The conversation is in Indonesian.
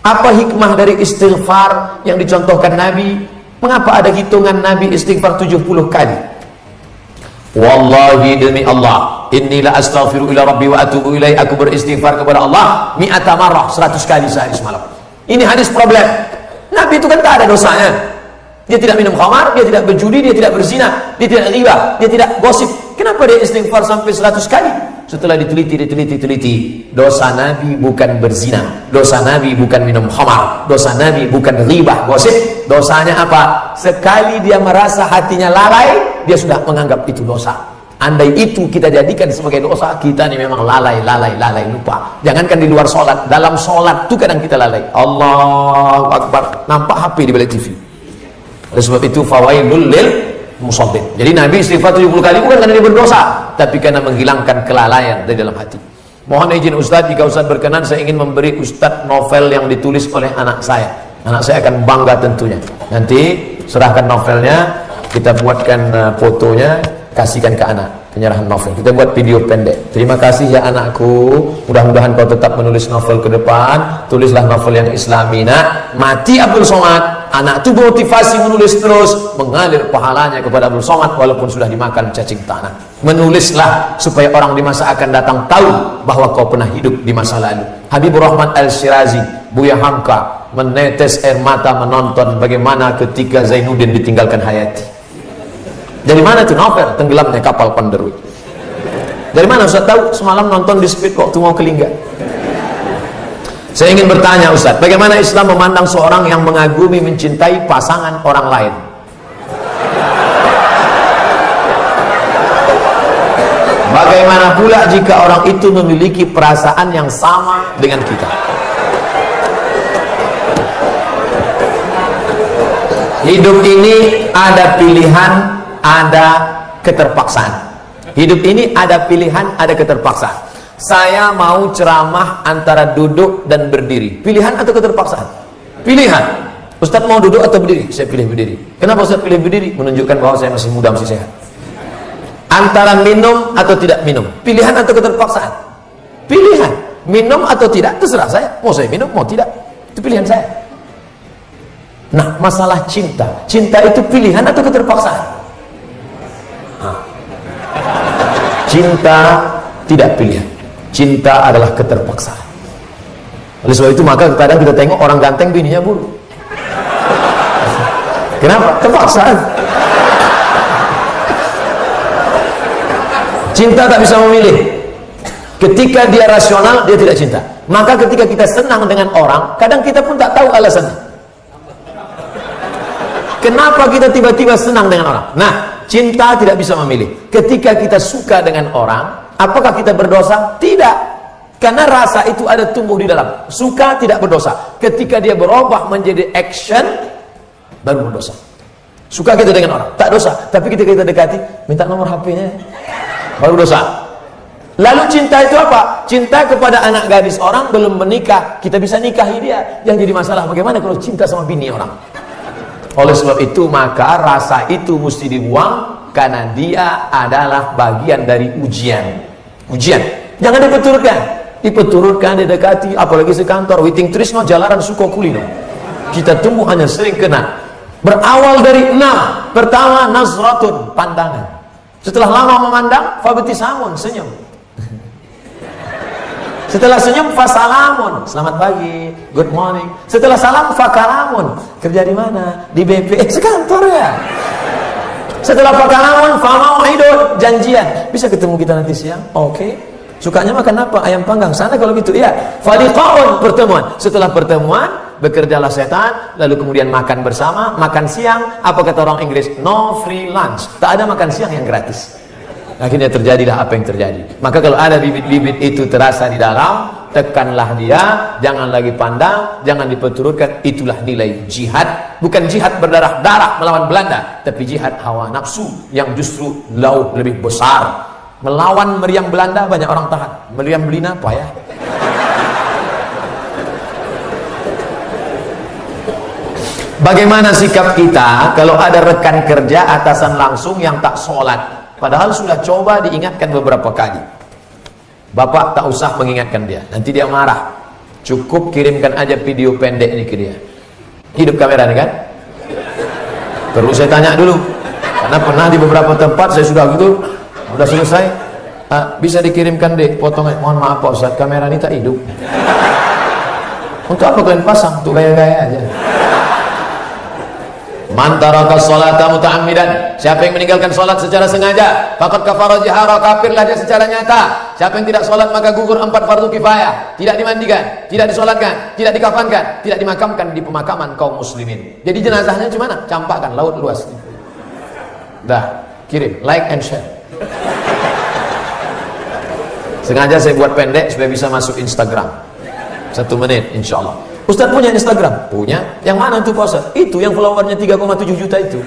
Apa hikmah dari istighfar yang dicontohkan Nabi? Mengapa ada hitungan Nabi istighfar 70 kali? Wallahi demi Allah, inni la astaghfiru ila rabbi wa atubu ilaih, aku beristighfar kepada Allah mi'ata marrah, 100 kali sehari semalam. Ini hadis problem. Nabi itu kan tak ada dosanya. Dia tidak minum khamar, dia tidak berjudi, dia tidak berzina, dia tidak riba, dia tidak gosip. Kenapa dia istighfar sampai 100 kali? Setelah diteliti, dosa Nabi bukan berzina, dosa Nabi bukan minum khamar, dosa Nabi bukan riba, gosip. Dosanya apa? Sekali dia merasa hatinya lalai, dia sudah menganggap itu dosa. Andai itu kita jadikan sebagai dosa, kita ini memang lalai, lupa. Jangankan di luar sholat, dalam sholat itu kadang kita lalai. Allahu Akbar, nampak HP di balik TV. Oleh sebab itu, fawailul lil musallin. Jadi Nabi istighfar 70 kali bukan karena dia berdosa, tapi karena menghilangkan kelalaian dari dalam hati. Mohon izin Ustaz, jika Ustaz berkenan, saya ingin memberi Ustaz novel yang ditulis oleh anak saya. Anak saya akan bangga tentunya. Nanti serahkan novelnya, kita buatkan fotonya, kasihkan ke anak. Penyerahan novel, kita buat video pendek. Terima kasih ya anakku, mudah-mudahan kau tetap menulis novel ke depan. Tulislah novel yang islami. Nak, mati Abdul Somad, anak itu motivasi menulis terus, mengalir pahalanya kepada Abdul Somad walaupun sudah dimakan cacing tanah. Menulislah supaya orang di masa akan datang tahu bahwa kau pernah hidup di masa lalu. Habibur Rahman Al-Shirazi, Buya Hamka menetes air mata menonton bagaimana ketika Zainuddin ditinggalkan Hayati. Dari mana itu novel? Tenggelamnya kapal Panderwi. Dari mana Ustaz tahu? Semalam nonton di Speed waktu mau ke Lingga. Saya ingin bertanya Ustaz, bagaimana Islam memandang seorang yang mengagumi, mencintai pasangan orang lain? Bagaimana pula jika orang itu memiliki perasaan yang sama dengan kita? Hidup ini ada pilihan, ada keterpaksaan. Hidup ini ada pilihan, ada keterpaksaan. Saya mau ceramah antara duduk dan berdiri. Pilihan atau keterpaksaan? Pilihan. Ustaz mau duduk atau berdiri? Saya pilih berdiri. Kenapa Ustaz pilih berdiri? Menunjukkan bahwa saya masih muda, masih sehat. Antara minum atau tidak minum? Pilihan atau keterpaksaan? Pilihan. Minum atau tidak, terserah saya. Mau saya minum, mau tidak. Itu pilihan saya. Nah, masalah cinta. Cinta itu pilihan atau keterpaksaan? Cinta tidak pilihan. Cinta adalah keterpaksaan. Oleh sebab itu maka kadang kita tengok orang ganteng bininya buruk. Kenapa? Terpaksaan. Cinta tak bisa memilih. Ketika dia rasional, dia tidak cinta. Maka ketika kita senang dengan orang, kadang kita pun tak tahu alasannya. Kenapa kita tiba-tiba senang dengan orang? Nah, cinta tidak bisa memilih. Ketika kita suka dengan orang, apakah kita berdosa? Tidak. Karena rasa itu ada tumbuh di dalam. Suka tidak berdosa. Ketika dia berubah menjadi action, baru berdosa. Suka kita dengan orang, tak dosa. Tapi ketika kita dekati, minta nomor HP-nya, baru dosa. Lalu cinta itu apa? Cinta kepada anak gadis orang belum menikah, kita bisa nikahi dia. Yang jadi masalah, bagaimana kalau cinta sama bini orang? Oleh sebab itu maka rasa itu mesti dibuang, karena dia adalah bagian dari ujian. Jangan dipeturutkan, didekati, apalagi sekantor. Witing Trisno jalaran suko kulino. Kita tumbuh hanya sering kena. Berawal dari 6. Pertama, nazratun, pandangan. Setelah lama memandang, fabtisamun, senyum. Setelah senyum, fasalamun, selamat pagi, good morning. Setelah salam, fakalamun, kerja di mana? Di BP, sekantor ya. Setelah fakalamun, famau'idun, janjian. Bisa ketemu kita nanti siang? Oke. Sukanya makan apa? Ayam panggang. Sana kalau gitu, ya. Faliqaun, pertemuan. Setelah pertemuan, bekerjalah setan, lalu kemudian makan bersama, makan siang. Apa kata orang Inggris? No free lunch. Tak ada makan siang yang gratis. Akhirnya terjadilah apa yang terjadi. Maka kalau ada bibit-bibit itu terasa di dalam, tekanlah dia, jangan lagi pandang, jangan dipeturutkan. Itulah nilai jihad. Bukan jihad berdarah-darah melawan Belanda, tapi jihad hawa nafsu yang justru jauh lebih besar. Melawan meriam Belanda banyak orang tahan, meriam Belina apa ya? Bagaimana sikap kita kalau ada rekan kerja atasan langsung yang tak sholat? Padahal sudah coba diingatkan beberapa kali. Bapak tak usah mengingatkan dia, nanti dia marah. Cukup kirimkan aja video pendek ini ke dia. Hidup kamera nih kan? Perlu saya tanya dulu, karena pernah di beberapa tempat saya sudah gitu, udah selesai, bisa dikirimkan deh potongan. Mohon maaf Pak Ustaz, kamera ini tak hidup. Untuk apa kalian pasang? Untuk gaya-gaya aja. Man taraka sholata muta'ammidan, siapa yang meninggalkan sholat secara sengaja, faqad kafara jahara, kafirlah dia secara nyata. Siapa yang tidak sholat maka gugur 4 fardu kifayah, tidak dimandikan, tidak disolatkan, tidak dikafankan, tidak dimakamkan di pemakaman kaum muslimin. Jadi jenazahnya gimana? Campakkan laut luas. Dah, kirim, like and share. Sengaja saya buat pendek supaya bisa masuk Instagram. 1 menit insyaallah. Ustaz punya Instagram? Punya. Yang mana tuh Pak Ustaz? Itu yang followernya 3,7 juta itu.